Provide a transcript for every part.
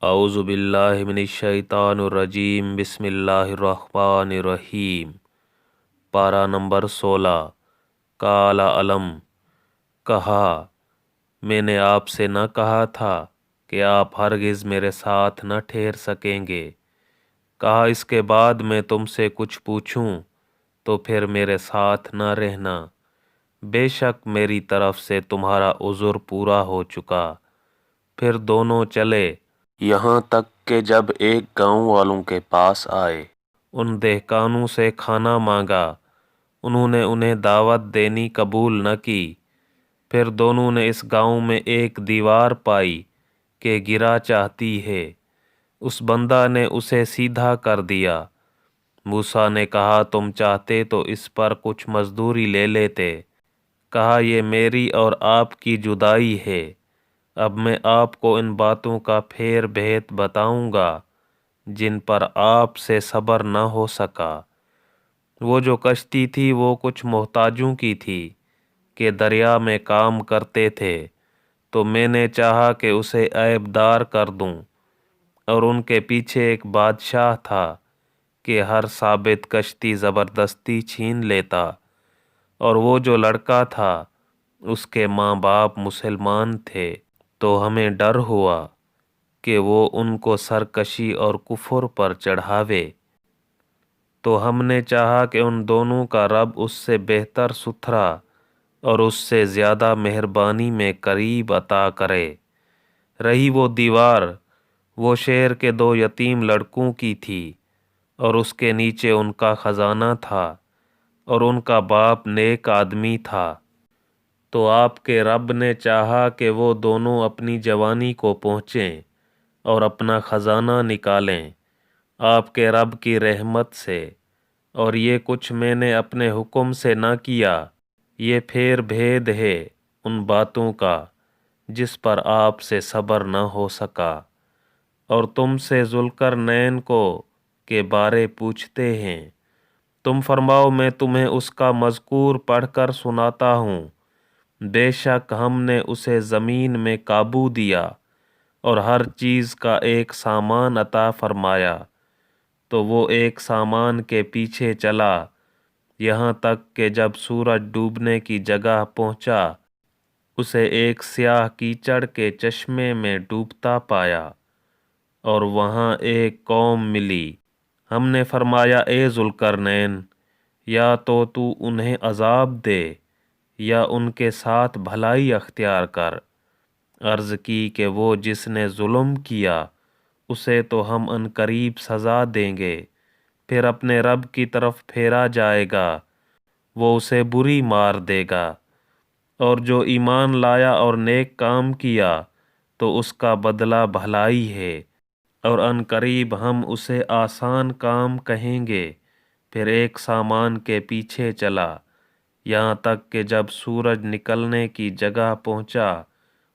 اعوذ باللہ من الشیطان الرجیم بسم اللہ الرحمن الرحیم۔ پارہ نمبر 16۔ قال علم، کہا میں نے آپ سے نہ کہا تھا کہ آپ ہرگز میرے ساتھ نہ ٹھہر سکیں گے۔ کہا اس کے بعد میں تم سے کچھ پوچھوں تو پھر میرے ساتھ نہ رہنا، بے شک میری طرف سے تمہارا عذر پورا ہو چکا۔ پھر دونوں چلے، یہاں تک کہ جب ایک گاؤں والوں کے پاس آئے، ان دہقانوں سے کھانا مانگا، انہوں نے انہیں دعوت دینی قبول نہ کی۔ پھر دونوں نے اس گاؤں میں ایک دیوار پائی کہ گرا چاہتی ہے، اس بندہ نے اسے سیدھا کر دیا۔ موسیٰ نے کہا تم چاہتے تو اس پر کچھ مزدوری لے لیتے۔ کہا یہ میری اور آپ کی جدائی ہے، اب میں آپ کو ان باتوں کا پھیر بھیت بتاؤں گا جن پر آپ سے صبر نہ ہو سکا۔ وہ جو کشتی تھی وہ کچھ محتاجوں کی تھی کہ دریا میں کام کرتے تھے، تو میں نے چاہا کہ اسے عیبدار کر دوں، اور ان کے پیچھے ایک بادشاہ تھا کہ ہر ثابت کشتی زبردستی چھین لیتا، اور وہ جو لڑکا تھا اس کے ماں باپ مسلمان تھے، تو ہمیں ڈر ہوا کہ وہ ان کو سرکشی اور کفر پر چڑھاوے، تو ہم نے چاہا کہ ان دونوں کا رب اس سے بہتر ستھرا اور اس سے زیادہ مہربانی میں قریب عطا کرے۔ رہی وہ دیوار، وہ شہر کے 2 یتیم لڑکوں کی تھی، اور اس کے نیچے ان کا خزانہ تھا، اور ان کا باپ نیک آدمی تھا۔ تو آپ کے رب نے چاہا کہ وہ دونوں اپنی جوانی کو پہنچیں اور اپنا خزانہ نکالیں آپ کے رب کی رحمت سے، اور یہ کچھ میں نے اپنے حکم سے نہ کیا۔ یہ پھیر بھید ہے ان باتوں کا جس پر آپ سے صبر نہ ہو سکا۔ اور تم سے ذوالقرنین کو کے بارے پوچھتے ہیں، تم فرماؤ میں تمہیں اس کا مذکور پڑھ کر سناتا ہوں۔ بے شک ہم نے اسے زمین میں قابو دیا اور ہر چیز کا ایک سامان عطا فرمایا، تو وہ ایک سامان کے پیچھے چلا یہاں تک کہ جب سورج ڈوبنے کی جگہ پہنچا، اسے ایک سیاہ کیچڑ کے چشمے میں ڈوبتا پایا، اور وہاں ایک قوم ملی۔ ہم نے فرمایا اے ذوالقرنین، یا تو انہیں عذاب دے یا ان کے ساتھ بھلائی اختیار کر۔ عرض کی کہ وہ جس نے ظلم کیا اسے تو ہم عنقریب سزا دیں گے، پھر اپنے رب کی طرف پھیرا جائے گا، وہ اسے بری مار دے گا۔ اور جو ایمان لایا اور نیک کام کیا تو اس کا بدلہ بھلائی ہے، اور عنقریب ہم اسے آسان کام کہیں گے۔ پھر ایک سامان کے پیچھے چلا یہاں تک کہ جب سورج نکلنے کی جگہ پہنچا،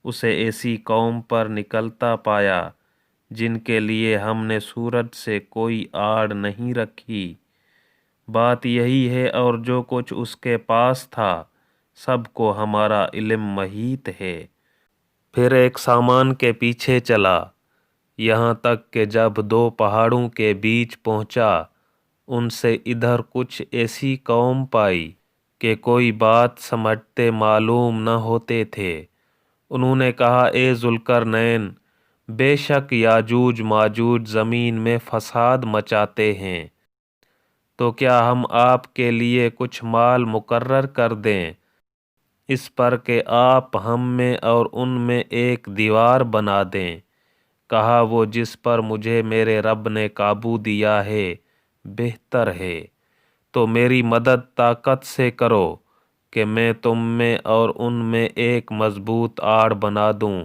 اسے ایسی قوم پر نکلتا پایا جن کے لیے ہم نے سورج سے کوئی آڑ نہیں رکھی۔ بات یہی ہے، اور جو کچھ اس کے پاس تھا سب کو ہمارا علم محیط ہے۔ پھر ایک سامان کے پیچھے چلا یہاں تک کہ جب 2 پہاڑوں کے بیچ پہنچا، ان سے ادھر کچھ ایسی قوم پائی کہ کوئی بات سمجھتے معلوم نہ ہوتے تھے۔ انہوں نے کہا اے ذوالقرنین، بے شک یاجوج ماجوج زمین میں فساد مچاتے ہیں، تو کیا ہم آپ کے لیے کچھ مال مقرر کر دیں اس پر کہ آپ ہم میں اور ان میں ایک دیوار بنا دیں؟ کہا وہ جس پر مجھے میرے رب نے قابو دیا ہے بہتر ہے، تو میری مدد طاقت سے کرو کہ میں تم میں اور ان میں ایک مضبوط آڑ بنا دوں۔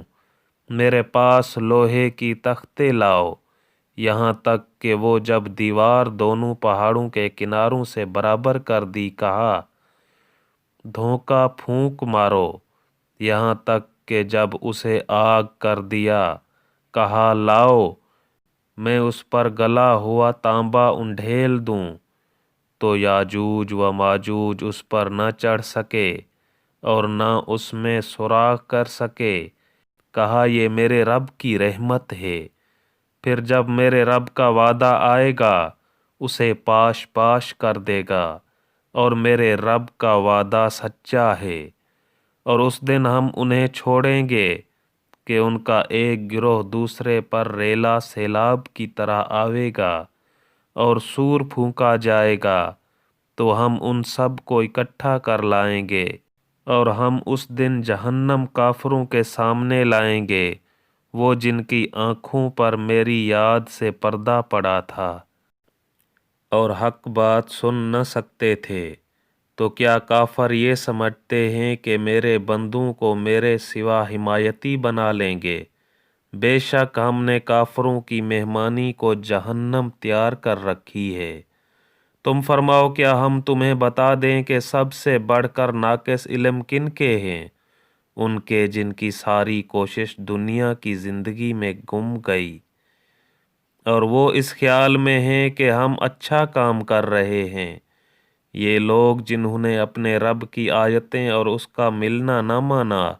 میرے پاس لوہے کی تختے لاؤ۔ یہاں تک کہ وہ جب دیوار دونوں پہاڑوں کے کناروں سے برابر کر دی، کہا دھوکہ پھونک مارو۔ یہاں تک کہ جب اسے آگ کر دیا، کہا لاؤ میں اس پر گلا ہوا تانبا انڈھیل دوں، تو یاجوج و ماجوج اس پر نہ چڑھ سکے اور نہ اس میں سوراخ کر سکے۔ کہا یہ میرے رب کی رحمت ہے، پھر جب میرے رب کا وعدہ آئے گا اسے پاش پاش کر دے گا، اور میرے رب کا وعدہ سچا ہے۔ اور اس دن ہم انہیں چھوڑیں گے کہ ان کا ایک گروہ دوسرے پر ریلا سیلاب کی طرح آئے گا، اور سور پھونکا جائے گا تو ہم ان سب کو اکٹھا کر لائیں گے، اور ہم اس دن جہنم کافروں کے سامنے لائیں گے، وہ جن کی آنکھوں پر میری یاد سے پردہ پڑا تھا اور حق بات سن نہ سکتے تھے۔ تو کیا کافر یہ سمجھتے ہیں کہ میرے بندوں کو میرے سوا حمایتی بنا لیں گے؟ بے شک ہم نے کافروں کی مہمانی کو جہنم تیار کر رکھی ہے۔ تم فرماؤ کیا ہم تمہیں بتا دیں کہ سب سے بڑھ کر ناقص علم کن کے ہیں؟ ان کے جن کی ساری کوشش دنیا کی زندگی میں گم گئی، اور وہ اس خیال میں ہیں کہ ہم اچھا کام کر رہے ہیں۔ یہ لوگ جنہوں نے اپنے رب کی آیتیں اور اس کا ملنا نہ مانا،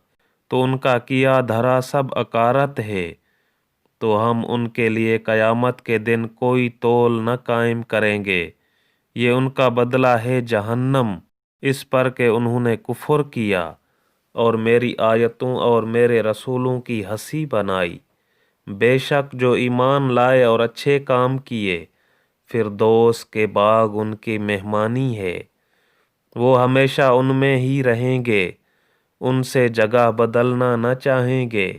تو ان کا کیا دھرا سب اکارت ہے۔ تو ہم ان کے لیے قیامت کے دن کوئی تول نہ قائم کریں گے، یہ ان کا بدلہ ہے جہنم، اس پر کہ انہوں نے کفر کیا اور میری آیتوں اور میرے رسولوں کی ہنسی بنائی۔ بے شک جو ایمان لائے اور اچھے کام کیے، فردوس کے باغ ان کی مہمانی ہے، وہ ہمیشہ ان میں ہی رہیں گے، ان سے جگہ بدلنا نہ چاہیں گے۔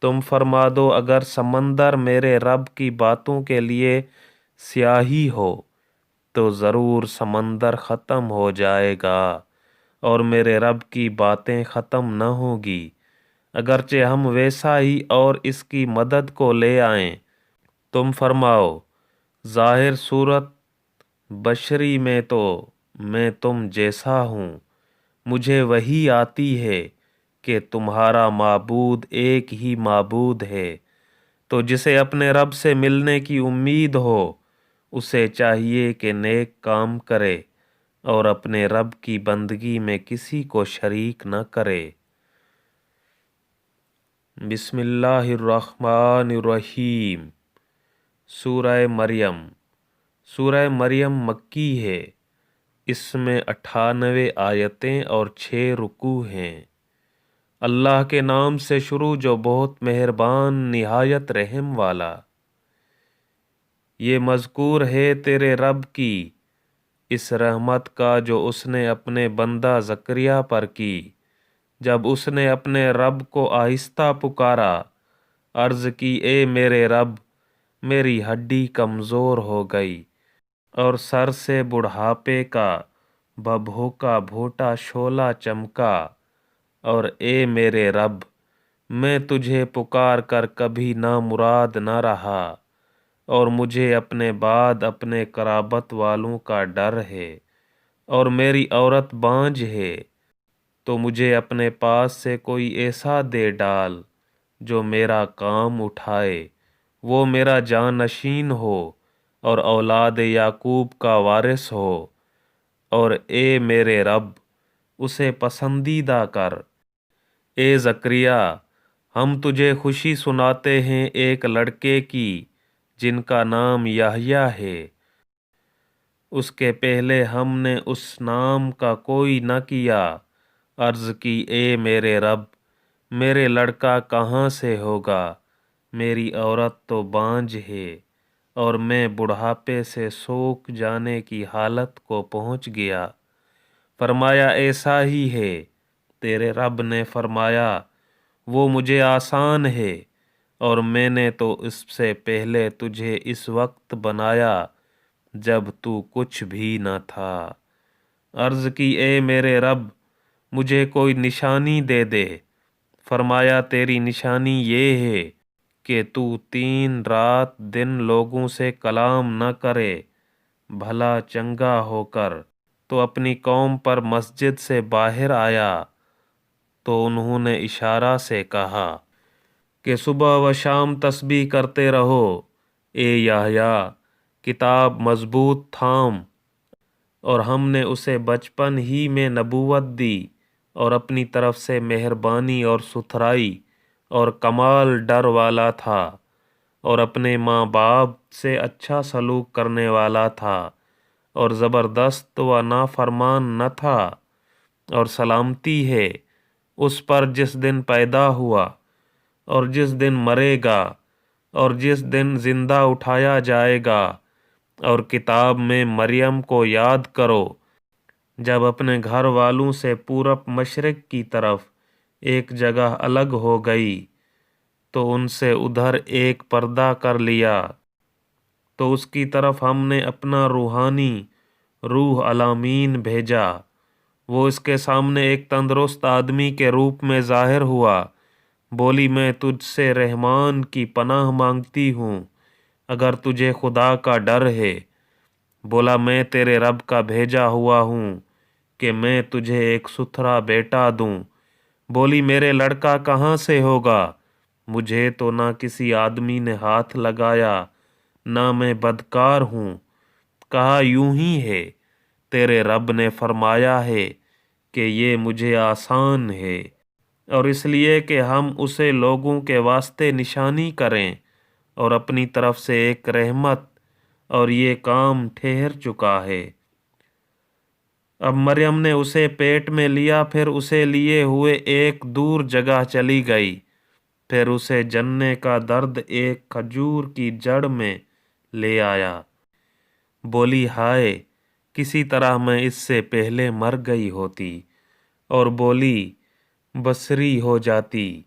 تم فرما دو اگر سمندر میرے رب کی باتوں کے لیے سیاہی ہو تو ضرور سمندر ختم ہو جائے گا، اور میرے رب کی باتیں ختم نہ ہوگی، اگرچہ ہم ویسا ہی اور اس کی مدد کو لے آئیں۔ تم فرماؤ ظاہر صورت بشری میں تو میں تم جیسا ہوں، مجھے وحی آتی ہے کہ تمہارا معبود ایک ہی معبود ہے، تو جسے اپنے رب سے ملنے کی امید ہو اسے چاہیے کہ نیک کام کرے اور اپنے رب کی بندگی میں کسی کو شریک نہ کرے۔ بسم اللہ الرحمن الرحیم۔ سورہ مریم۔ سورہ مریم مکی ہے، اس میں 98 آیتیں اور 6 رکوع ہیں۔ اللہ کے نام سے شروع جو بہت مہربان نہایت رحم والا۔ یہ مذکور ہے تیرے رب کی اس رحمت کا جو اس نے اپنے بندہ زکریا پر کی، جب اس نے اپنے رب کو آہستہ پکارا، عرض کی اے میرے رب، میری ہڈی کمزور ہو گئی اور سر سے بڑھاپے کا بھبھوکا بھوٹا شعلہ چمکا، اور اے میرے رب، میں تجھے پکار کر کبھی نامراد نہ رہا، اور مجھے اپنے بعد اپنے قرابت والوں کا ڈر ہے، اور میری عورت بانجھ ہے، تو مجھے اپنے پاس سے کوئی ایسا دے ڈال جو میرا کام اٹھائے، وہ میرا جانشین ہو اور اولاد یعقوب کا وارث ہو، اور اے میرے رب اسے پسندیدہ کر۔ اے زکریا، ہم تجھے خوشی سناتے ہیں ایک لڑکے کی جن کا نام یحییٰ ہے، اس کے پہلے ہم نے اس نام کا کوئی نہ کیا۔ عرض کی اے میرے رب، میرے لڑکا کہاں سے ہوگا، میری عورت تو بانجھ ہے اور میں بڑھاپے سے سوکھ جانے کی حالت کو پہنچ گیا۔ فرمایا ایسا ہی ہے۔ تیرے رب نے فرمایا وہ مجھے آسان ہے، اور میں نے تو اس سے پہلے تجھے اس وقت بنایا جب تو کچھ بھی نہ تھا۔ عرض کی اے میرے رب، مجھے کوئی نشانی دے دے۔ فرمایا تیری نشانی یہ ہے کہ تو 3 رات دن لوگوں سے کلام نہ کرے، بھلا چنگا ہو کر۔ تو اپنی قوم پر مسجد سے باہر آیا تو انہوں نے اشارہ سے کہا کہ صبح و شام تسبیح کرتے رہو۔ اے یحییٰ، کتاب مضبوط تھام، اور ہم نے اسے بچپن ہی میں نبوت دی، اور اپنی طرف سے مہربانی اور ستھرائی اور کمال ڈر والا تھا، اور اپنے ماں باپ سے اچھا سلوک کرنے والا تھا اور زبردست و نافرمان نہ تھا، اور سلامتی ہے اس پر جس دن پیدا ہوا اور جس دن مرے گا اور جس دن زندہ اٹھایا جائے گا۔ اور کتاب میں مریم کو یاد کرو جب اپنے گھر والوں سے پورب مشرق کی طرف ایک جگہ الگ ہو گئی تو ان سے ادھر ایک پردہ کر لیا، تو اس کی طرف ہم نے اپنا روحانی روح الامین بھیجا، وہ اس کے سامنے ایک تندرست آدمی کے روپ میں ظاہر ہوا۔ بولی میں تجھ سے رحمان کی پناہ مانگتی ہوں اگر تجھے خدا کا ڈر ہے۔ بولا میں تیرے رب کا بھیجا ہوا ہوں کہ میں تجھے ایک ستھرا بیٹا دوں۔ بولی میرے لڑکا کہاں سے ہوگا؟ مجھے تو نہ کسی آدمی نے ہاتھ لگایا نہ میں بدکار ہوں۔ کہا یوں ہی ہے، تیرے رب نے فرمایا ہے کہ یہ مجھے آسان ہے، اور اس لیے کہ ہم اسے لوگوں کے واسطے نشانی کریں اور اپنی طرف سے ایک رحمت، اور یہ کام ٹھہر چکا ہے۔ اب مریم نے اسے پیٹ میں لیا، پھر اسے لیے ہوئے ایک دور جگہ چلی گئی، پھر اسے جننے کا درد ایک کھجور کی جڑ میں لے آیا۔ بولی ہائے، کسی طرح میں اس سے پہلے مر گئی ہوتی، اور بولی بصری ہو جاتی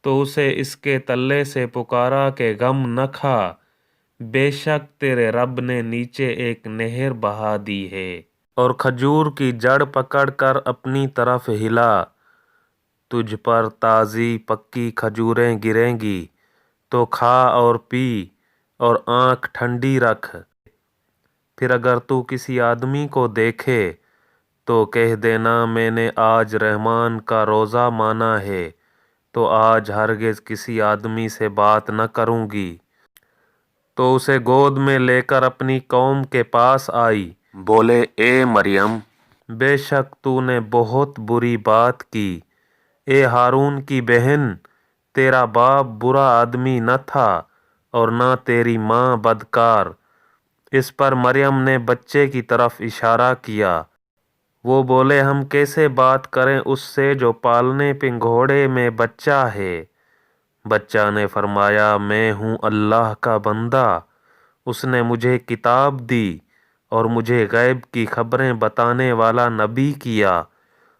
تو اسے اس کے تلے سے پکارا کہ غم نہ کھا، بے شک تیرے رب نے نیچے ایک نہر بہا دی ہے، اور کھجور کی جڑ پکڑ کر اپنی طرف ہلا، تجھ پر تازی پکی کھجوریں گریں گی تو کھا اور پی اور آنکھ ٹھنڈی رکھ۔ پھر اگر تو کسی آدمی کو دیکھے تو کہہ دینا میں نے آج رحمان کا روزہ مانا ہے، تو آج ہرگز کسی آدمی سے بات نہ کروں گی۔ تو اسے گود میں لے کر اپنی قوم کے پاس آئی۔ بولے اے مریم، بے شک تو نے بہت بری بات کی۔ اے ہارون کی بہن، تیرا باپ برا آدمی نہ تھا اور نہ تیری ماں بدکار۔ اس پر مریم نے بچے کی طرف اشارہ کیا۔ وہ بولے ہم کیسے بات کریں اس سے جو پالنے پنگھوڑے میں بچہ ہے؟ بچہ نے فرمایا میں ہوں اللہ کا بندہ، اس نے مجھے کتاب دی اور مجھے غیب کی خبریں بتانے والا نبی کیا،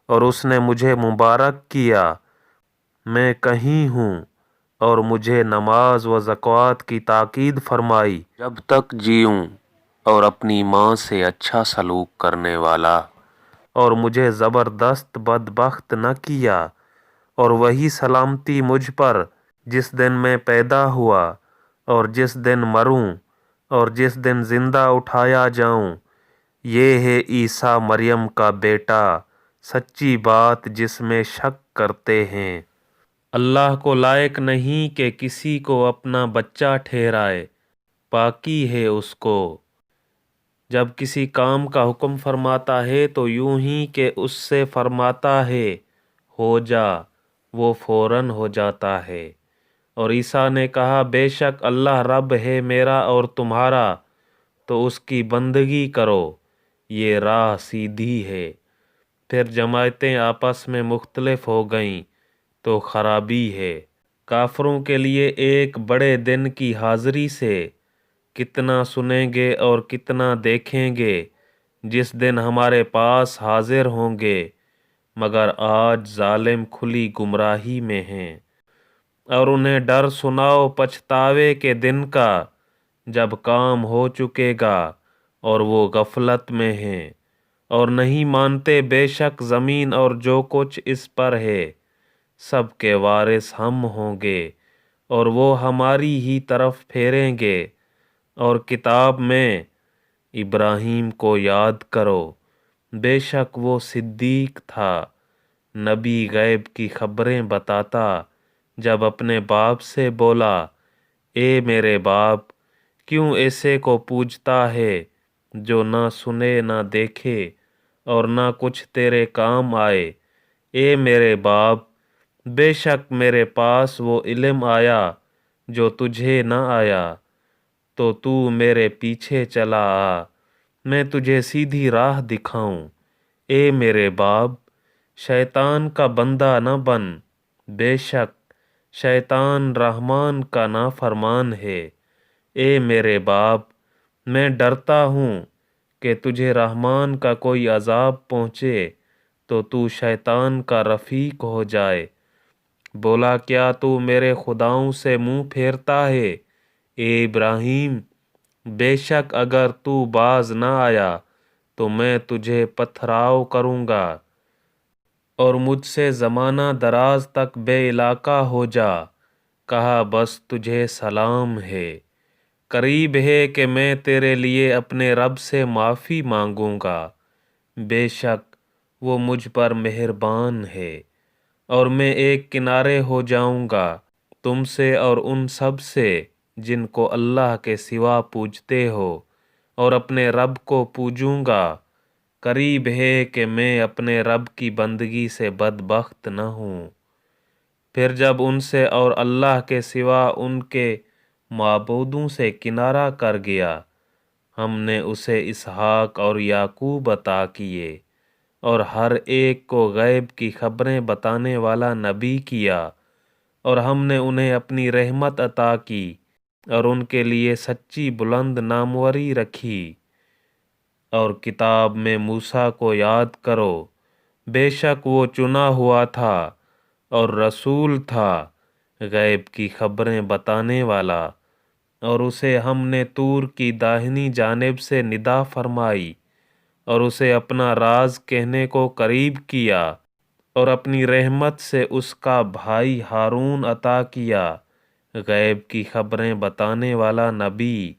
اور اس نے مجھے مبارک کیا۔ میں کہیں ہوں اور مجھے نماز و زکوٰۃ کی تاکید فرمائی جب تک جیوں، اور اپنی ماں سے اچھا سلوک کرنے والا، اور مجھے زبردست بدبخت نہ کیا، اور وہی سلامتی مجھ پر جس دن میں پیدا ہوا اور جس دن مروں اور جس دن زندہ اٹھایا جاؤں۔ یہ ہے عیسیٰ مریم کا بیٹا، سچی بات جس میں شک کرتے ہیں۔ اللہ کو لائق نہیں کہ کسی کو اپنا بچہ ٹھہرائے، پاکی ہے اس کو۔ جب کسی کام کا حکم فرماتا ہے تو یوں ہی کہ اس سے فرماتا ہے ہو جا، وہ فوراً ہو جاتا ہے۔ اور عیسیٰ نے کہا بے شک اللہ رب ہے میرا اور تمہارا، تو اس کی بندگی کرو، یہ راہ سیدھی ہے۔ پھر جماعتیں آپس میں مختلف ہو گئیں تو خرابی ہے۔ کافروں کے لیے ایک بڑے دن کی حاضری سے کتنا سنیں گے اور کتنا دیکھیں گے جس دن ہمارے پاس حاضر ہوں گے، مگر آج ظالم کھلی گمراہی میں ہیں۔ اور انہیں ڈر سناؤ پچھتاوے کے دن کا جب کام ہو چکے گا اور وہ غفلت میں ہیں اور نہیں مانتے۔ بے شک زمین اور جو کچھ اس پر ہے سب کے وارث ہم ہوں گے، اور وہ ہماری ہی طرف پھیریں گے۔ اور کتاب میں ابراہیم کو یاد کرو، بے شک وہ صدیق تھا، نبی غیب کی خبریں بتاتا۔ جب اپنے باپ سے بولا اے میرے باپ، کیوں ایسے کو پوجتا ہے جو نہ سنے نہ دیکھے اور نہ کچھ تیرے کام آئے؟ اے میرے باپ، بے شک میرے پاس وہ علم آیا جو تجھے نہ آیا تو تو میرے پیچھے چلا آ، میں تجھے سیدھی راہ دکھاؤں۔ اے میرے باپ، شیطان کا بندہ نہ بن، بے شک شیطان رحمان کا نافرمان ہے۔ اے میرے باپ، میں ڈرتا ہوں کہ تجھے رحمان کا کوئی عذاب پہنچے تو تو شیطان کا رفیق ہو جائے۔ بولا کیا تو میرے خداؤں سے منہ پھیرتا ہے؟ اے ابراہیم، بے شک اگر تو باز نہ آیا تو میں تجھے پتھراؤ کروں گا اور مجھ سے زمانہ دراز تک بے علاقہ ہو جا۔ کہا بس تجھے سلام ہے، قریب ہے کہ میں تیرے لیے اپنے رب سے معافی مانگوں گا، بے شک وہ مجھ پر مہربان ہے، اور میں ایک کنارے ہو جاؤں گا تم سے اور ان سب سے جن کو اللہ کے سوا پوجتے ہو، اور اپنے رب کو پوجوں گا۔ قریب ہے کہ میں اپنے رب کی بندگی سے بدبخت نہ ہوں۔ پھر جب ان سے اور اللہ کے سوا ان کے معبودوں سے کنارہ کر گیا، ہم نے اسے اسحاق اور یعقوب عطا کیے، اور ہر ایک کو غیب کی خبریں بتانے والا نبی کیا، اور ہم نے انہیں اپنی رحمت عطا کی اور ان کے لیے سچی بلند ناموری رکھی۔ اور کتاب میں موسیٰ کو یاد کرو، بے شک وہ چنا ہوا تھا اور رسول تھا، غیب کی خبریں بتانے والا، اور اسے ہم نے طور کی داہنی جانب سے ندا فرمائی اور اسے اپنا راز کہنے کو قریب کیا، اور اپنی رحمت سے اس کا بھائی ہارون عطا کیا، غیب کی خبریں بتانے والا نبی۔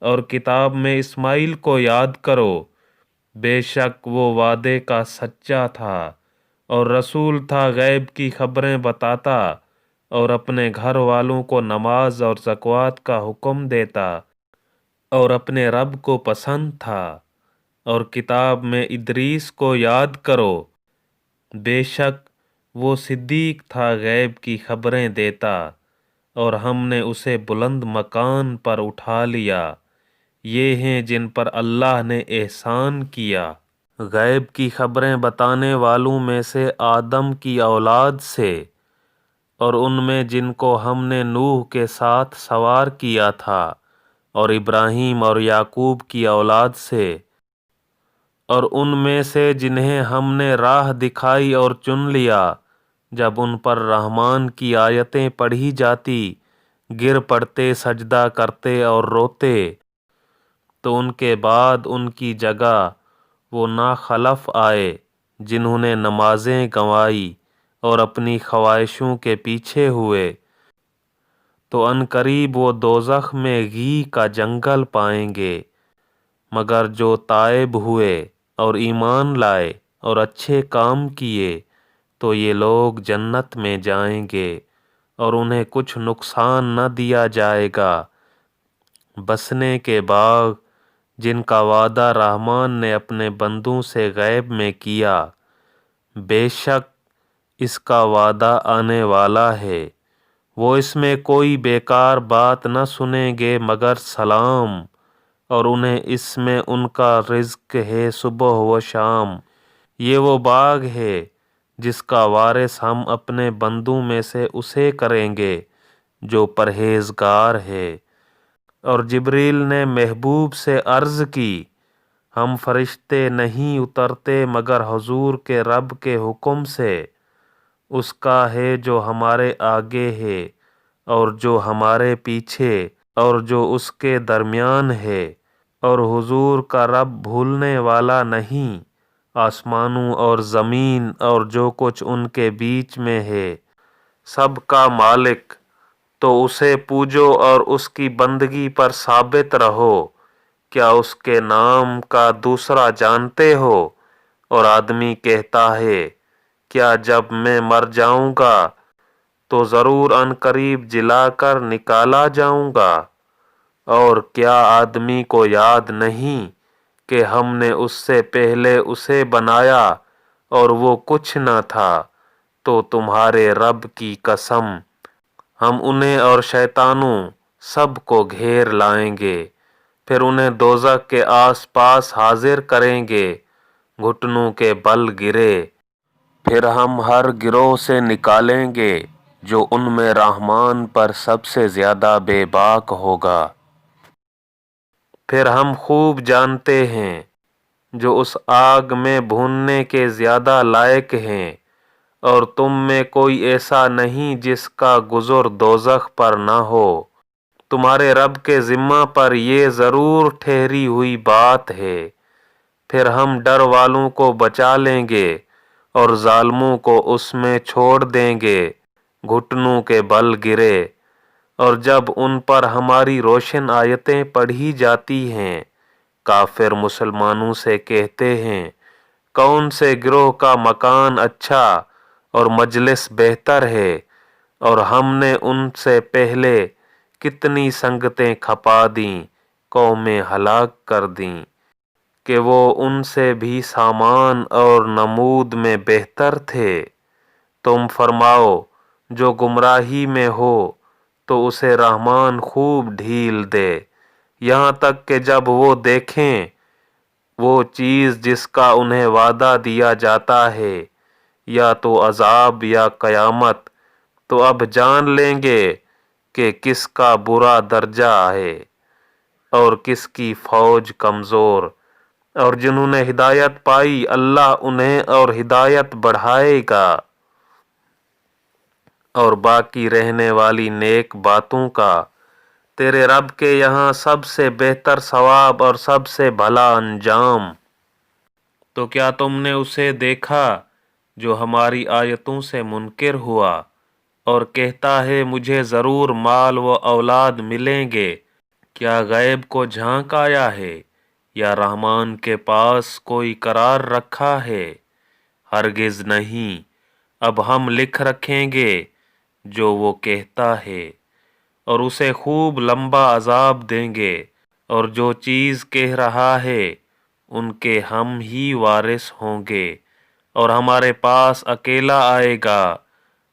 اور کتاب میں اسماعیل کو یاد کرو، بے شک وہ وعدے کا سچا تھا اور رسول تھا، غیب کی خبریں بتاتا اور اپنے گھر والوں کو نماز اور زکوٰۃ کا حکم دیتا اور اپنے رب کو پسند تھا۔ اور کتاب میں ادریس کو یاد کرو، بے شک وہ صدیق تھا، غیب کی خبریں دیتا، اور ہم نے اسے بلند مکان پر اٹھا لیا۔ یہ ہیں جن پر اللہ نے احسان کیا، غیب کی خبریں بتانے والوں میں سے آدم کی اولاد سے، اور ان میں جن کو ہم نے نوح کے ساتھ سوار کیا تھا، اور ابراہیم اور یعقوب کی اولاد سے، اور ان میں سے جنہیں ہم نے راہ دکھائی اور چن لیا، جب ان پر رحمان کی آیتیں پڑھی جاتی گر پڑتے، سجدہ کرتے اور روتے، تو ان کے بعد ان کی جگہ وہ ناخلف آئے جنہوں نے نمازیں گنوائی اور اپنی خواہشوں کے پیچھے ہوئے، تو عنقریب وہ دوزخ میں گھی کا جنگل پائیں گے۔ مگر جو تائب ہوئے اور ایمان لائے اور اچھے کام کیے تو یہ لوگ جنت میں جائیں گے اور انہیں کچھ نقصان نہ دیا جائے گا۔ بسنے کے باغ جن کا وعدہ رحمان نے اپنے بندوں سے غیب میں کیا، بے شک اس کا وعدہ آنے والا ہے، وہ اس میں کوئی بیکار بات نہ سنیں گے مگر سلام، اور انہیں اس میں ان کا رزق ہے صبح و شام۔ یہ وہ باغ ہے جس کا وارث ہم اپنے بندوں میں سے اسے کریں گے جو پرہیزگار ہے۔ اور جبریل نے محبوب سے عرض کی، ہم فرشتے نہیں اترتے مگر حضور کے رب کے حکم سے، اس کا ہے جو ہمارے آگے ہے اور جو ہمارے پیچھے اور جو اس کے درمیان ہے، اور حضور کا رب بھولنے والا نہیں، آسمانوں اور زمین اور جو کچھ ان کے بیچ میں ہے سب کا مالک، تو اسے پوجو اور اس کی بندگی پر ثابت رہو۔ کیا اس کے نام کا دوسرا جانتے ہو؟ اور آدمی کہتا ہے، کیا جب میں مر جاؤں گا تو ضرور عنقریب جلا کر نکالا جاؤں گا؟ اور کیا آدمی کو یاد نہیں کہ ہم نے اس سے پہلے اسے بنایا اور وہ کچھ نہ تھا؟ تو تمہارے رب کی قسم، ہم انہیں اور شیطانوں سب کو گھیر لائیں گے، پھر انہیں دوزخ کے آس پاس حاضر کریں گے، گھٹنوں کے بل گرے، پھر ہم ہر گروہ سے نکالیں گے جو ان میں رحمان پر سب سے زیادہ بے باک ہوگا۔ پھر ہم خوب جانتے ہیں جو اس آگ میں بھوننے کے زیادہ لائق ہیں، اور تم میں کوئی ایسا نہیں جس کا گزر دوزخ پر نہ ہو۔ تمہارے رب کے ذمہ پر یہ ضرور ٹھہری ہوئی بات ہے۔ پھر ہم ڈر والوں کو بچا لیں گے اور ظالموں کو اس میں چھوڑ دیں گے، گھٹنوں کے بل گرے۔ اور جب ان پر ہماری روشن آیتیں پڑھی جاتی ہیں، کافر مسلمانوں سے کہتے ہیں، کون سے گروہ کا مکان اچھا اور مجلس بہتر ہے، اور ہم نے ان سے پہلے کتنی سنگتیں کھپا دیں، قومیں ہلاک کر دیں، کہ وہ ان سے بھی سامان اور نمود میں بہتر تھے۔ تم فرماؤ، جو گمراہی میں ہو تو اسے رحمان خوب ڈھیل دے، یہاں تک کہ جب وہ دیکھیں وہ چیز جس کا انہیں وعدہ دیا جاتا ہے، یا تو عذاب یا قیامت، تو اب جان لیں گے کہ کس کا برا درجہ ہے اور کس کی فوج کمزور۔ اور جنہوں نے ہدایت پائی اللہ انہیں اور ہدایت بڑھائے گا، اور باقی رہنے والی نیک باتوں کا تیرے رب کے یہاں سب سے بہتر ثواب اور سب سے بھلا انجام۔ تو کیا تم نے اسے دیکھا جو ہماری آیتوں سے منکر ہوا اور کہتا ہے مجھے ضرور مال و اولاد ملیں گے؟ کیا غیب کو جھانک آیا ہے یا رحمان کے پاس کوئی قرار رکھا ہے؟ ہرگز نہیں، اب ہم لکھ رکھیں گے جو وہ کہتا ہے، اور اسے خوب لمبا عذاب دیں گے، اور جو چیز کہہ رہا ہے ان کے ہم ہی وارث ہوں گے، اور ہمارے پاس اکیلا آئے گا،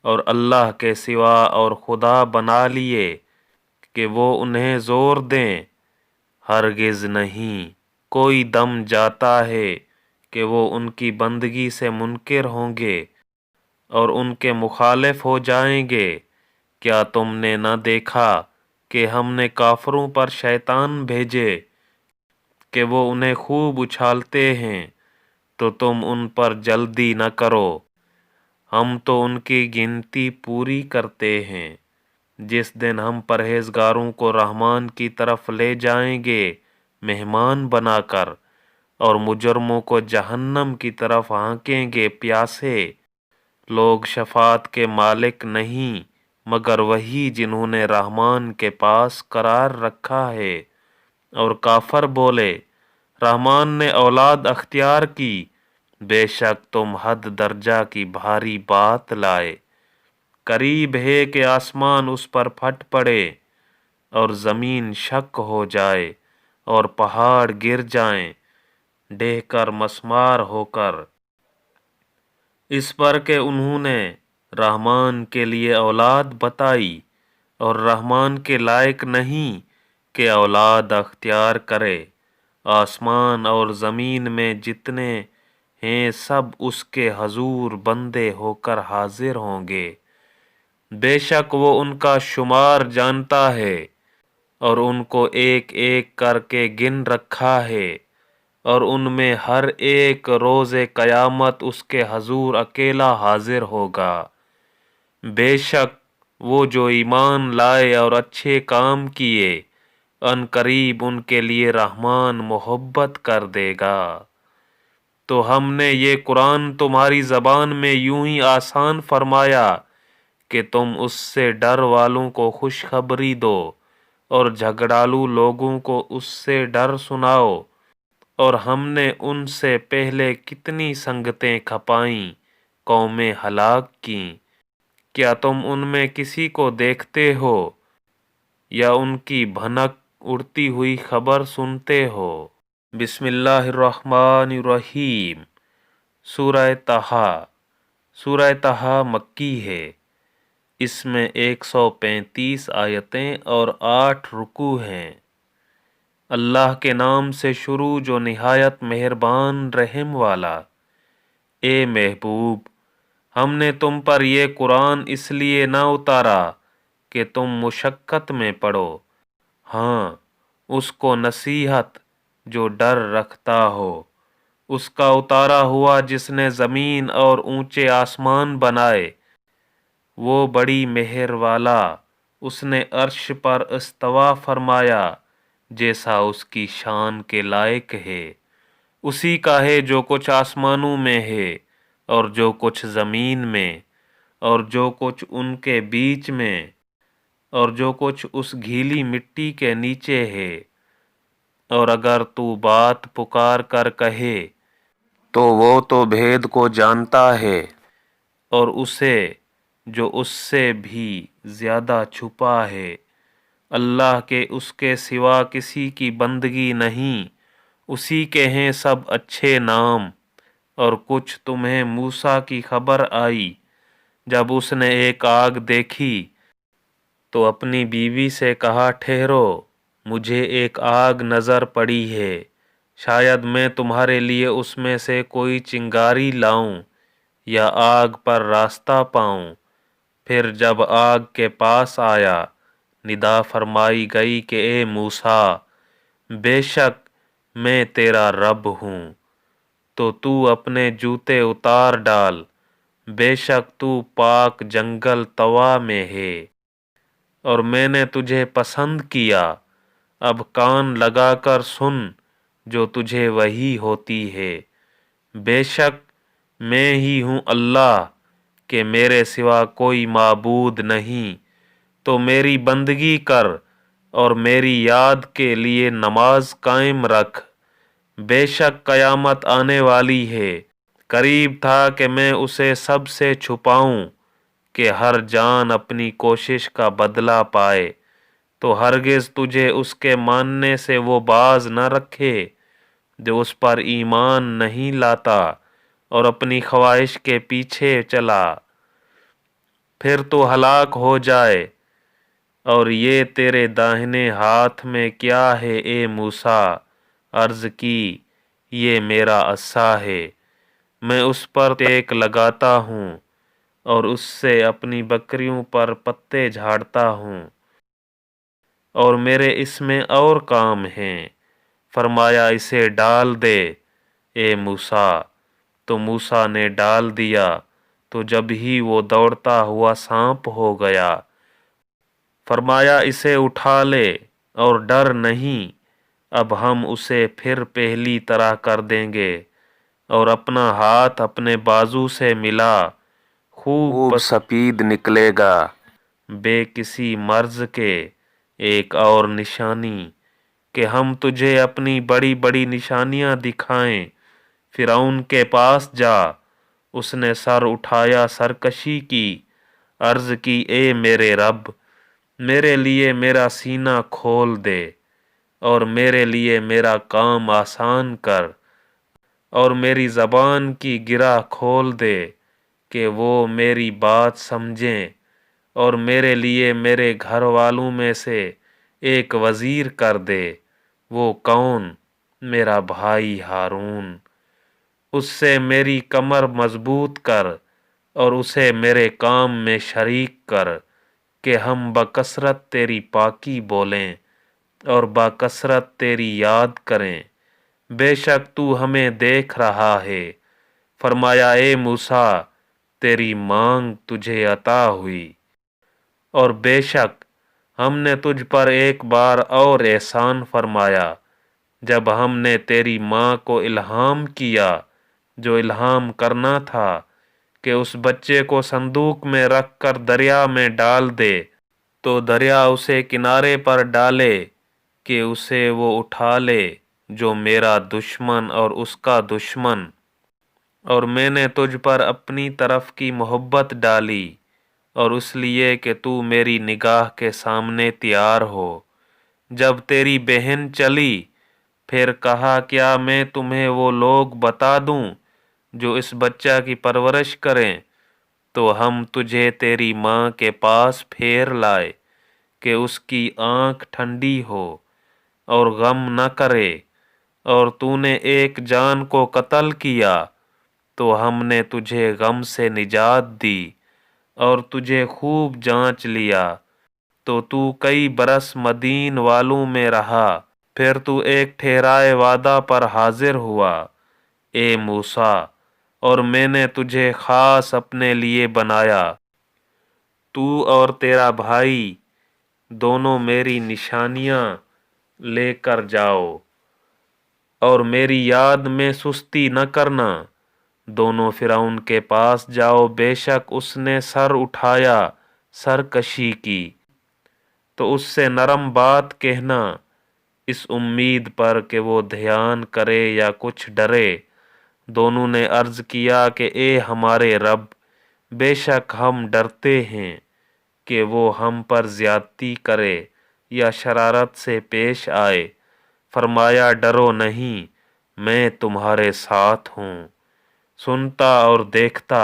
اور اللہ کے سوا اور خدا بنا لیے کہ وہ انہیں زور دیں۔ ہرگز نہیں، کوئی دم جاتا ہے کہ وہ ان کی بندگی سے منکر ہوں گے اور ان کے مخالف ہو جائیں گے۔ کیا تم نے نہ دیکھا کہ ہم نے کافروں پر شیطان بھیجے کہ وہ انہیں خوب اچھالتے ہیں، تو تم ان پر جلدی نہ کرو، ہم تو ان کی گنتی پوری کرتے ہیں۔ جس دن ہم پرہیزگاروں کو رحمان کی طرف لے جائیں گے مہمان بنا کر، اور مجرموں کو جہنم کی طرف ہانکیں گے پیاسے۔ لوگ شفاعت کے مالک نہیں مگر وہی جنہوں نے رحمان کے پاس قرار رکھا ہے۔ اور کافر بولے، رحمان نے اولاد اختیار کی، بے شک تم حد درجہ کی بھاری بات لائے۔ قریب ہے کہ آسمان اس پر پھٹ پڑے اور زمین شق ہو جائے اور پہاڑ گر جائیں ڈہ کر مسمار ہو کر، اس پر کہ انہوں نے رحمان کے لیے اولاد بتائی، اور رحمان کے لائق نہیں کہ اولاد اختیار کرے۔ آسمان اور زمین میں جتنے ہیں سب اس کے حضور بندے ہو کر حاضر ہوں گے، بے شک وہ ان کا شمار جانتا ہے، اور ان کو ایک ایک کر کے گن رکھا ہے، اور ان میں ہر ایک روز قیامت اس کے حضور اکیلا حاضر ہوگا۔ بے شک وہ جو ایمان لائے اور اچھے کام کیے، ان قریب ان کے لیے رحمان محبت کر دے گا۔ تو ہم نے یہ قرآن تمہاری زبان میں یوں ہی آسان فرمایا کہ تم اس سے ڈر والوں کو خوشخبری دو اور جھگڑالو لوگوں کو اس سے ڈر سناؤ۔ اور ہم نے ان سے پہلے کتنی سنگتیں کھپائیں، قومیں ہلاک کیں۔ کیا تم ان میں کسی کو دیکھتے ہو یا ان کی بھنک اڑتی ہوئی خبر سنتے ہو؟ بسم اللہ الرحمن الرحیم۔ سورہ طٰہٰ۔ سورہ طٰہٰ مکی ہے۔ اس میں 135 آیتیں اور 8 رکوع ہیں۔ اللہ کے نام سے شروع جو نہایت مہربان رحم والا۔ اے محبوب، ہم نے تم پر یہ قرآن اس لیے نہ اتارا کہ تم مشقت میں پڑو، ہاں اس کو نصیحت جو ڈر رکھتا ہو۔ اس کا اتارا ہوا جس نے زمین اور اونچے آسمان بنائے، وہ بڑی مہر والا، اس نے عرش پر استوا فرمایا جیسا اس کی شان کے لائق ہے۔ اسی کا ہے جو کچھ آسمانوں میں ہے اور جو کچھ زمین میں اور جو کچھ ان کے بیچ میں اور جو کچھ اس گیلی مٹی کے نیچے ہے۔ اور اگر تو بات پکار کر کہے تو وہ تو بھید کو جانتا ہے، اور اسے جو اس سے بھی زیادہ چھپا ہے۔ اللہ کے اس کے سوا کسی کی بندگی نہیں، اسی کے ہیں سب اچھے نام۔ اور کچھ تمہیں موسیٰ کی خبر آئی جب اس نے ایک آگ دیکھی تو اپنی بیوی سے کہا، ٹھہرو، مجھے ایک آگ نظر پڑی ہے، شاید میں تمہارے لیے اس میں سے کوئی چنگاری لاؤں یا آگ پر راستہ پاؤں۔ پھر جب آگ کے پاس آیا، ندا فرمائی گئی کہ اے موسیٰ، بے شک میں تیرا رب ہوں، تو اپنے جوتے اتار ڈال، بے شک تو پاک جنگل طوا میں ہے، اور میں نے تجھے پسند کیا۔ اب کان لگا کر سن جو تجھے وحی ہوتی ہے۔ بے شک میں ہی ہوں اللہ، کہ میرے سوا کوئی معبود نہیں، تو میری بندگی کر اور میری یاد کے لیے نماز قائم رکھ۔ بے شک قیامت آنے والی ہے، قریب تھا کہ میں اسے سب سے چھپاؤں کہ ہر جان اپنی کوشش کا بدلہ پائے، تو ہرگز تجھے اس کے ماننے سے وہ باز نہ رکھے جو اس پر ایمان نہیں لاتا اور اپنی خواہش کے پیچھے چلا، پھر تو ہلاک ہو جائے۔ اور یہ تیرے داہنے ہاتھ میں کیا ہے اے موسیٰ؟ عرض کی، یہ میرا عصا ہے، میں اس پر ٹیک لگاتا ہوں اور اس سے اپنی بکریوں پر پتے جھاڑتا ہوں، اور میرے اس میں اور کام ہیں۔ فرمایا اسے ڈال دے اے موسیٰ، تو موسیٰ نے ڈال دیا، تو جب ہی وہ دوڑتا ہوا سانپ ہو گیا۔ فرمایا اسے اٹھا لے اور ڈر نہیں، اب ہم اسے پھر پہلی طرح کر دیں گے۔ اور اپنا ہاتھ اپنے بازو سے ملا، خوب سپید نکلے گا، بے کسی مرض کے، ایک اور نشانی، کہ ہم تجھے اپنی بڑی بڑی نشانیاں دکھائیں۔ فرعون کے پاس جا، اس نے سر اٹھایا، سرکشی کی، عرض کی اے میرے رب، میرے لیے میرا سینہ کھول دے اور میرے لیے میرا کام آسان کر، اور میری زبان کی گرہ کھول دے کہ وہ میری بات سمجھیں، اور میرے لیے میرے گھر والوں میں سے ایک وزیر کر دے۔ وہ کون؟ میرا بھائی ہارون۔ اس سے میری کمر مضبوط کر اور اسے میرے کام میں شریک کر، کہ ہم بکثرت تیری پاکی بولیں اور بکثرت تیری یاد کریں۔ بے شک تو ہمیں دیکھ رہا ہے۔ فرمایا اے موسیٰ، تیری مانگ تجھے عطا ہوئی، اور بے شک ہم نے تجھ پر ایک بار اور احسان فرمایا، جب ہم نے تیری ماں کو الہام کیا جو الہام کرنا تھا کہ اس بچے کو صندوق میں رکھ کر دریا میں ڈال دے، تو دریا اسے کنارے پر ڈالے کہ اسے وہ اٹھا لے جو میرا دشمن اور اس کا دشمن۔ اور میں نے تجھ پر اپنی طرف کی محبت ڈالی، اور اس لیے کہ تو میری نگاہ کے سامنے تیار ہو۔ جب تیری بہن چلی، پھر کہا کیا میں تمہیں وہ لوگ بتا دوں جو اس بچہ کی پرورش کریں؟ تو ہم تجھے تیری ماں کے پاس پھیر لائے کہ اس کی آنکھ ٹھنڈی ہو اور غم نہ کرے، اور تو نے ایک جان کو قتل کیا تو ہم نے تجھے غم سے نجات دی اور تجھے خوب جانچ لیا، تو تو کئی برس مدین والوں میں رہا، پھر تو ایک ٹھہرائے وعدہ پر حاضر ہوا اے موسیٰ، اور میں نے تجھے خاص اپنے لیے بنایا، تو اور تیرا بھائی دونوں میری نشانیاں لے کر جاؤ، اور میری یاد میں سستی نہ کرنا، دونوں فرعون کے پاس جاؤ، بے شک اس نے سر اٹھایا، سرکشی کی، تو اس سے نرم بات کہنا، اس امید پر کہ وہ دھیان کرے یا کچھ ڈرے۔ دونوں نے عرض کیا کہ اے ہمارے رب، بے شک ہم ڈرتے ہیں کہ وہ ہم پر زیادتی کرے یا شرارت سے پیش آئے۔ فرمایا ڈرو نہیں، میں تمہارے ساتھ ہوں، سنتا اور دیکھتا۔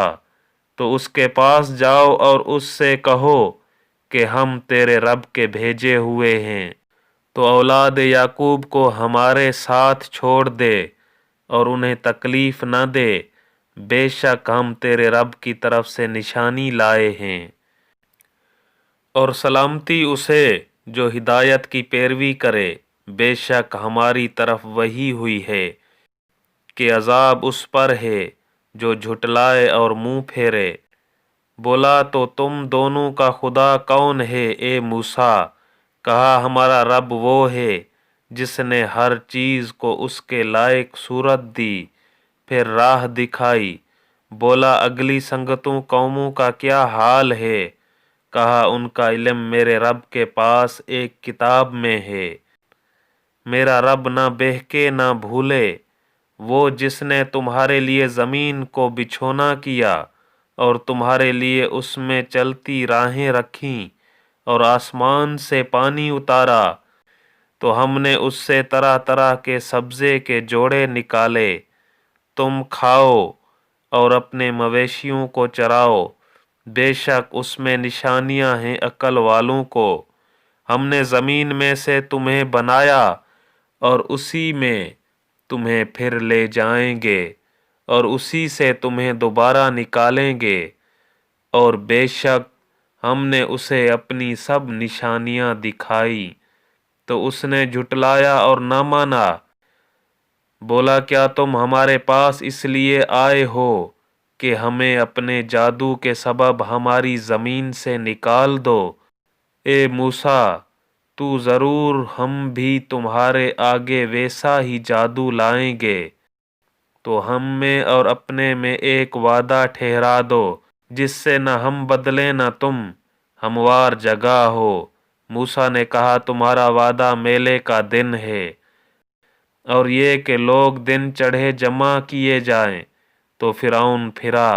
تو اس کے پاس جاؤ اور اس سے کہو کہ ہم تیرے رب کے بھیجے ہوئے ہیں، تو اولاد یعقوب کو ہمارے ساتھ چھوڑ دے اور انہیں تکلیف نہ دے، بے شک ہم تیرے رب کی طرف سے نشانی لائے ہیں۔ اور سلامتی اسے جو ہدایت کی پیروی کرے، بے شک ہماری طرف وحی ہوئی ہے کہ عذاب اس پر ہے جو جھٹلائے اور منہ پھیرے۔ بولا تو تم دونوں کا خدا کون ہے اے موسیٰ؟ کہا ہمارا رب وہ ہے جس نے ہر چیز کو اس کے لائق صورت دی، پھر راہ دکھائی۔ بولا اگلی سنگتوں قوموں کا کیا حال ہے؟ کہا ان کا علم میرے رب کے پاس ایک کتاب میں ہے، میرا رب نہ بہکے نہ بھولے، وہ جس نے تمہارے لیے زمین کو بچھونا کیا اور تمہارے لیے اس میں چلتی راہیں رکھیں اور آسمان سے پانی اتارا، تو ہم نے اس سے طرح طرح کے سبزے کے جوڑے نکالے، تم کھاؤ اور اپنے مویشیوں کو چراؤ، بے شک اس میں نشانیاں ہیں عقل والوں کو۔ ہم نے زمین میں سے تمہیں بنایا اور اسی میں تمہیں پھر لے جائیں گے اور اسی سے تمہیں دوبارہ نکالیں گے، اور بے شک ہم نے اسے اپنی سب نشانیاں دکھائی تو اس نے جھٹلایا اور نہ مانا۔ بولا کیا تم ہمارے پاس اس لیے آئے ہو کہ ہمیں اپنے جادو کے سبب ہماری زمین سے نکال دو؟ اے موسیٰ، تو ضرور ہم بھی تمہارے آگے ویسا ہی جادو لائیں گے، تو ہم میں اور اپنے میں ایک وعدہ ٹھہرا دو جس سے نہ ہم بدلیں نہ تم، ہموار جگہ ہو۔ موسیٰ نے کہا تمہارا وعدہ میلے کا دن ہے، اور یہ کہ لوگ دن چڑھے جمع کیے جائیں۔ تو فرعون پھرا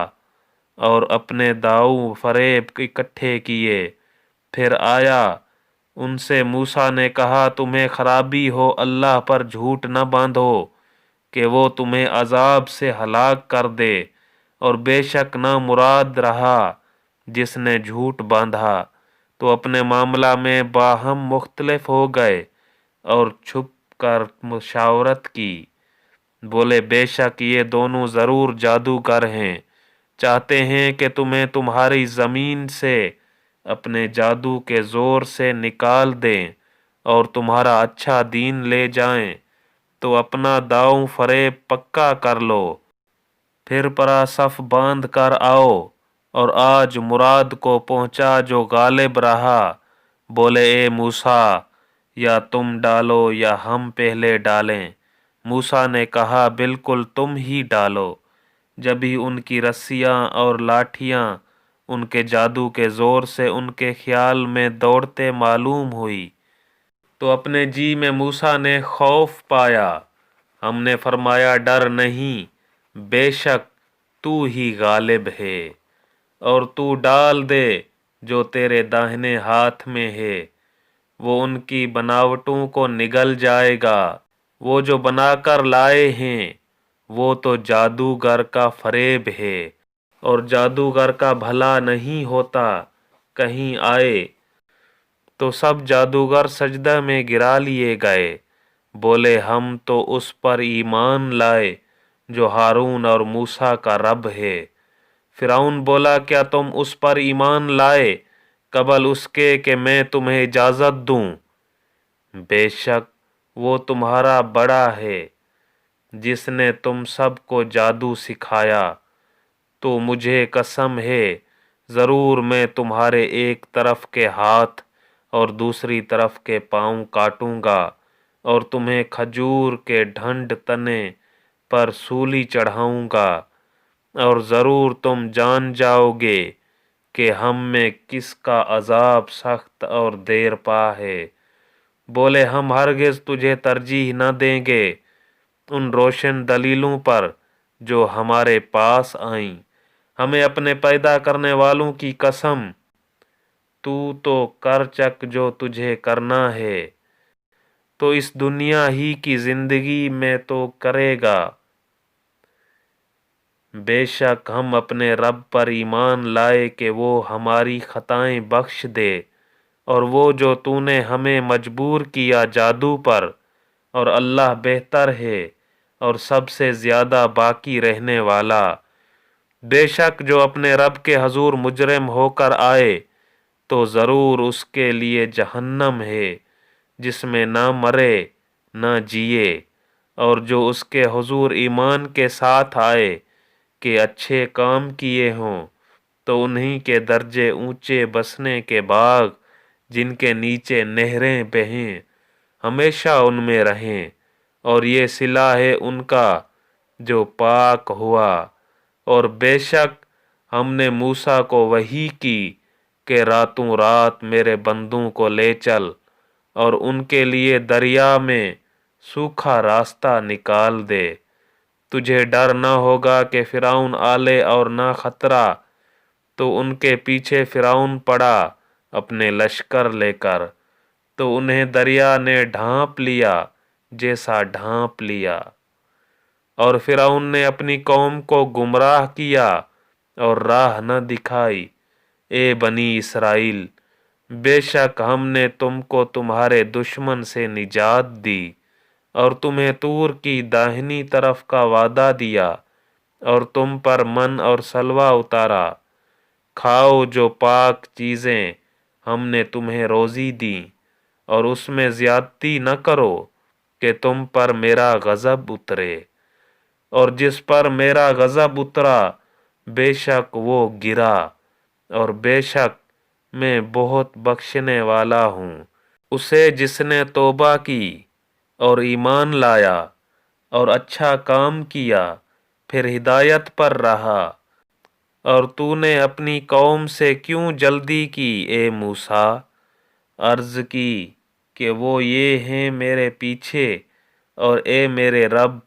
اور اپنے داؤ فریب اکٹھے کیے، پھر آیا ان سے موسیٰ نے کہا تمہیں خرابی ہو، اللہ پر جھوٹ نہ باندھو کہ وہ تمہیں عذاب سے ہلاک کر دے، اور بے شک نہ مراد رہا جس نے جھوٹ باندھا، تو اپنے معاملہ میں باہم مختلف ہو گئے اور چھپ کر مشاورت کی۔ بولے بے شک یہ دونوں ضرور جادوگر ہیں، چاہتے ہیں کہ تمہیں تمہاری زمین سے اپنے جادو کے زور سے نکال دیں اور تمہارا اچھا دین لے جائیں، تو اپنا داؤ فریب پکا کر لو، پھر پرا صف باندھ کر آؤ، اور آج مراد کو پہنچا جو غالب رہا۔ بولے اے موسیٰ، یا تم ڈالو یا ہم پہلے ڈالیں؟ موسیٰ نے کہا بالکل تم ہی ڈالو۔ جبھی ان کی رسیاں اور لاٹھیاں ان کے جادو کے زور سے ان کے خیال میں دوڑتے معلوم ہوئی، تو اپنے جی میں موسیٰ نے خوف پایا۔ ہم نے فرمایا ڈر نہیں، بے شک تو ہی غالب ہے، اور تو ڈال دے جو تیرے داہنے ہاتھ میں ہے، وہ ان کی بناوٹوں کو نگل جائے گا، وہ جو بنا کر لائے ہیں وہ تو جادوگر کا فریب ہے۔ اور جادوگر کا بھلا نہیں ہوتا کہیں آئے۔ تو سب جادوگر سجدہ میں گرا لیے گئے، بولے ہم تو اس پر ایمان لائے جو ہارون اور موسیٰ کا رب ہے۔ فرعون بولا کیا تم اس پر ایمان لائے قبل اس کے کہ میں تمہیں اجازت دوں؟ بے شک وہ تمہارا بڑا ہے جس نے تم سب کو جادو سکھایا، تو مجھے قسم ہے ضرور میں تمہارے ایک طرف کے ہاتھ اور دوسری طرف کے پاؤں کاٹوں گا اور تمہیں کھجور کے ڈھنڈ تنے پر سولی چڑھاؤں گا، اور ضرور تم جان جاؤ گے کہ ہم میں کس کا عذاب سخت اور دیر پا ہے۔ بولے ہم ہرگز تجھے ترجیح نہ دیں گے ان روشن دلیلوں پر جو ہمارے پاس آئیں، ہمیں اپنے پیدا کرنے والوں کی قسم، تو کر چک جو تجھے کرنا ہے، تو اس دنیا ہی کی زندگی میں تو کرے گا۔ بے شک ہم اپنے رب پر ایمان لائے کہ وہ ہماری خطائیں بخش دے، اور وہ جو تو نے ہمیں مجبور کیا جادو پر، اور اللہ بہتر ہے اور سب سے زیادہ باقی رہنے والا۔ بے شک جو اپنے رب کے حضور مجرم ہو کر آئے تو ضرور اس کے لیے جہنم ہے جس میں نہ مرے نہ جیے، اور جو اس کے حضور ایمان کے ساتھ آئے کہ اچھے کام کیے ہوں تو انہی کے درجے اونچے بسنے کے باغ جن کے نیچے نہریں بہیں، ہمیشہ ان میں رہیں، اور یہ صلہ ہے ان کا جو پاک ہوا۔ اور بے شک ہم نے موسیٰ کو وحی کی کہ راتوں رات میرے بندوں کو لے چل اور ان کے لیے دریا میں سوکھا راستہ نکال دے۔ تجھے ڈر نہ ہوگا کہ فرعون آلے اور نہ خطرہ۔ تو ان کے پیچھے فرعون پڑا اپنے لشکر لے کر، تو انہیں دریا نے ڈھانپ لیا جیسا ڈھانپ لیا، اور فرعون نے اپنی قوم کو گمراہ کیا اور راہ نہ دکھائی۔ اے بنی اسرائیل، بے شک ہم نے تم کو تمہارے دشمن سے نجات دی اور تمہیں طور کی داہنی طرف کا وعدہ دیا، اور تم پر من اور سلوہ اتارا۔ کھاؤ جو پاک چیزیں ہم نے تمہیں روزی دیں، اور اس میں زیادتی نہ کرو کہ تم پر میرا غضب اترے، اور جس پر میرا غضب اترا بے شک وہ گرا، اور بے شک میں بہت بخشنے والا ہوں۔ اسے جس نے توبہ کی اور ایمان لایا اور اچھا کام کیا پھر ہدایت پر رہا۔ اور تو نے اپنی قوم سے کیوں جلدی کی اے موسیٰ؟ عرض کی کہ وہ یہ ہیں میرے پیچھے، اور اے میرے رب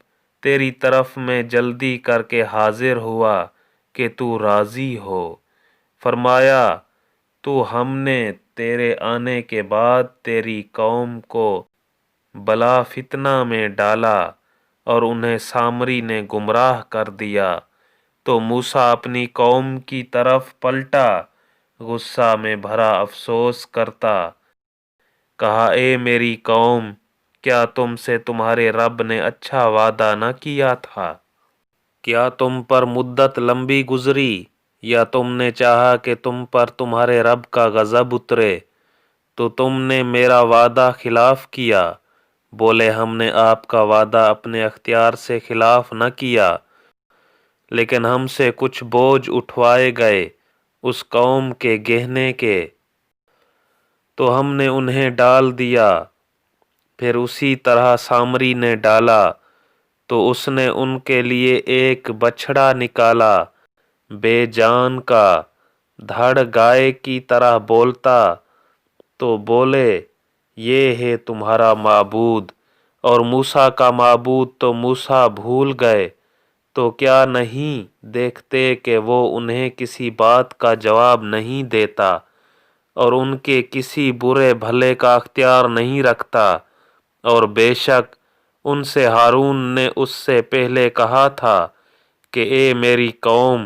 تیری طرف میں جلدی کر کے حاضر ہوا کہ تو راضی ہو۔ فرمایا تو ہم نے تیرے آنے کے بعد تیری قوم کو بلا فتنہ میں ڈالا اور انہیں سامری نے گمراہ کر دیا۔ تو موسیٰ اپنی قوم کی طرف پلٹا غصہ میں بھرا افسوس کرتا، کہا اے میری قوم، کیا تم سے تمہارے رب نے اچھا وعدہ نہ کیا تھا؟ کیا تم پر مدت لمبی گزری یا تم نے چاہا کہ تم پر تمہارے رب کا غضب اترے تو تم نے میرا وعدہ خلاف کیا؟ بولے ہم نے آپ کا وعدہ اپنے اختیار سے خلاف نہ کیا، لیکن ہم سے کچھ بوجھ اٹھوائے گئے اس قوم کے گہنے کے، تو ہم نے انہیں ڈال دیا۔ پھر اسی طرح سامری نے ڈالا، تو اس نے ان کے لیے ایک بچھڑا نکالا بے جان کا، دھڑ گائے کی طرح بولتا، تو بولے یہ ہے تمہارا معبود، اور موسیٰ کا معبود تو موسیٰ بھول گئے۔ تو کیا نہیں دیکھتے کہ وہ انہیں کسی بات کا جواب نہیں دیتا اور ان کے کسی برے بھلے کا اختیار نہیں رکھتا؟ اور بے شک ان سے ہارون نے اس سے پہلے کہا تھا کہ اے میری قوم،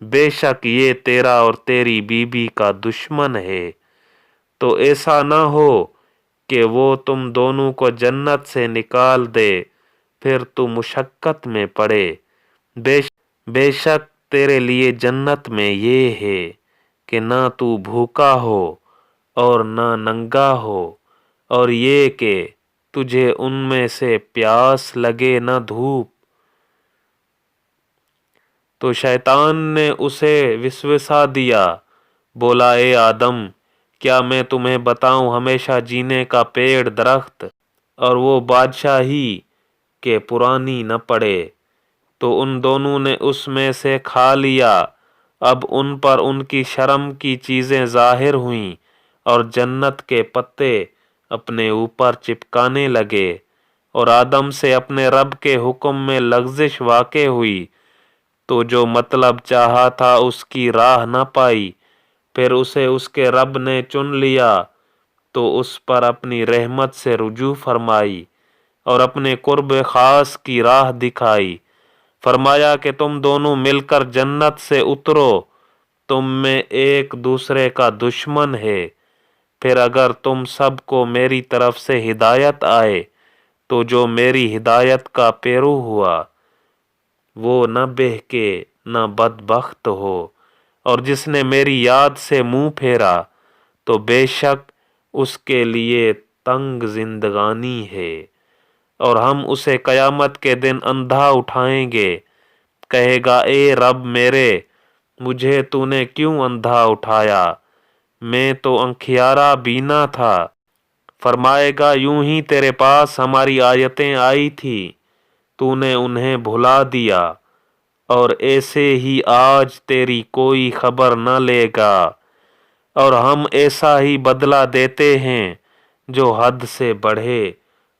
بے شک یہ تیرا اور تیری بیوی کا دشمن ہے، تو ایسا نہ ہو کہ وہ تم دونوں کو جنت سے نکال دے، پھر تو مشقت میں پڑے۔ بے شک تیرے لیے جنت میں یہ ہے کہ نہ تو بھوکا ہو اور نہ ننگا ہو، اور یہ کہ تجھے ان میں سے پیاس لگے نہ دھوپ۔ تو شیطان نے اسے وسوسہ دیا، بولا اے آدم، کیا میں تمہیں بتاؤں ہمیشہ جینے کا پیڑ درخت، اور وہ بادشاہی کہ پرانی نہ پڑے؟ تو ان دونوں نے اس میں سے کھا لیا۔ اب ان پر ان کی شرم کی چیزیں ظاہر ہوئیں، اور جنت کے پتے اپنے اوپر چپکانے لگے، اور آدم سے اپنے رب کے حکم میں لغزش واقع ہوئی، تو جو مطلب چاہا تھا اس کی راہ نہ پائی۔ پھر اسے اس کے رب نے چن لیا، تو اس پر اپنی رحمت سے رجوع فرمائی اور اپنے قرب خاص کی راہ دکھائی۔ فرمایا کہ تم دونوں مل کر جنت سے اترو، تم میں ایک دوسرے کا دشمن ہے۔ پھر اگر تم سب کو میری طرف سے ہدایت آئے تو جو میری ہدایت کا پیرو ہوا وہ نہ بہکے نہ بدبخت ہو، اور جس نے میری یاد سے منہ پھیرا تو بے شک اس کے لیے تنگ زندگانی ہے، اور ہم اسے قیامت کے دن اندھا اٹھائیں گے۔ کہے گا اے رب میرے، مجھے تو نے کیوں اندھا اٹھایا؟ میں تو انکھیارا بینا تھا۔ فرمائے گا یوں ہی تیرے پاس ہماری آیتیں آئی تھی، تو نے انہیں بھلا دیا، اور ایسے ہی آج تیری کوئی خبر نہ لے گا، اور ہم ایسا ہی بدلہ دیتے ہیں جو حد سے بڑھے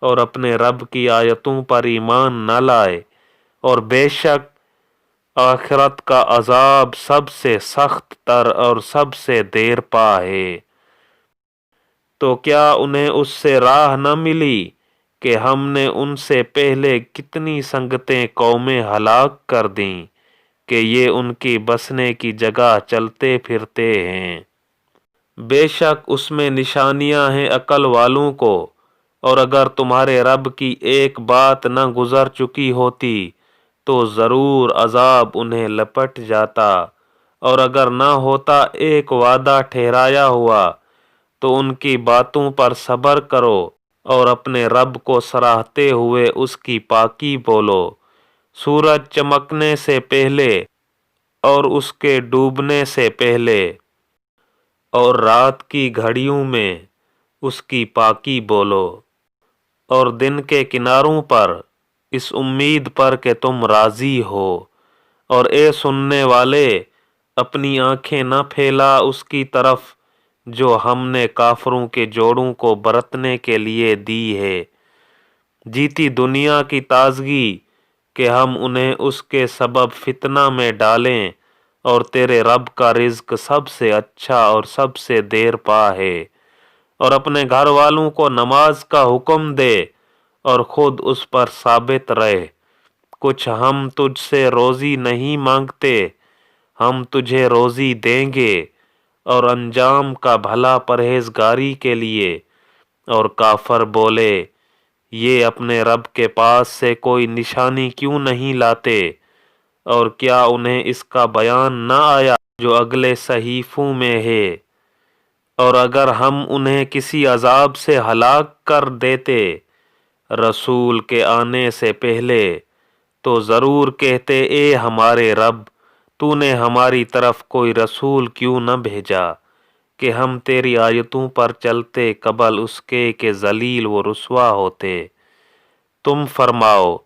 اور اپنے رب کی آیتوں پر ایمان نہ لائے، اور بے شک آخرت کا عذاب سب سے سخت تر اور سب سے دیر پا ہے۔ تو کیا انہیں اس سے راہ نہ ملی کہ ہم نے ان سے پہلے کتنی سنگتیں قومیں ہلاک کر دیں کہ یہ ان کی بسنے کی جگہ چلتے پھرتے ہیں؟ بے شک اس میں نشانیاں ہیں عقل والوں کو، اور اگر تمہارے رب کی ایک بات نہ گزر چکی ہوتی تو ضرور عذاب انہیں لپٹ جاتا، اور اگر نہ ہوتا ایک وعدہ ٹھہرایا ہوا تو ان کی باتوں پر صبر کرو، اور اپنے رب کو سراہتے ہوئے اس کی پاکی بولو۔ سورج چمکنے سے پہلے اور اس کے ڈوبنے سے پہلے، اور رات کی گھڑیوں میں اس کی پاکی بولو، اور دن کے کناروں پر اس امید پر کہ تم راضی ہو، اور اے سننے والے، اپنی آنکھیں نہ پھیلا اس کی طرف جو ہم نے کافروں کے جوڑوں کو برتنے کے لیے دی ہے، جیتی دنیا کی تازگی، کہ ہم انہیں اس کے سبب فتنہ میں ڈالیں، اور تیرے رب کا رزق سب سے اچھا اور سب سے دیر پا ہے۔ اور اپنے گھر والوں کو نماز کا حکم دے اور خود اس پر ثابت رہے۔ کچھ ہم تجھ سے روزی نہیں مانگتے، ہم تجھے روزی دیں گے، اور انجام کا بھلا پرہیزگاری کے لیے۔ اور کافر بولے، یہ اپنے رب کے پاس سے کوئی نشانی کیوں نہیں لاتے؟ اور کیا انہیں اس کا بیان نہ آیا جو اگلے صحیفوں میں ہے؟ اور اگر ہم انہیں کسی عذاب سے ہلاک کر دیتے رسول کے آنے سے پہلے تو ضرور کہتے اے ہمارے رب، تو نے ہماری طرف کوئی رسول کیوں نہ بھیجا کہ ہم تیری آیتوں پر چلتے قبل اس کے کہ ذلیل و رسوا ہوتے۔ تم فرماؤ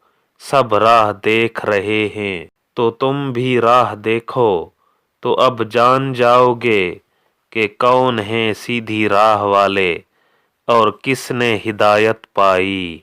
سب راہ دیکھ رہے ہیں تو تم بھی راہ دیکھو، تو اب جان جاؤ گے کہ کون ہیں سیدھی راہ والے اور کس نے ہدایت پائی۔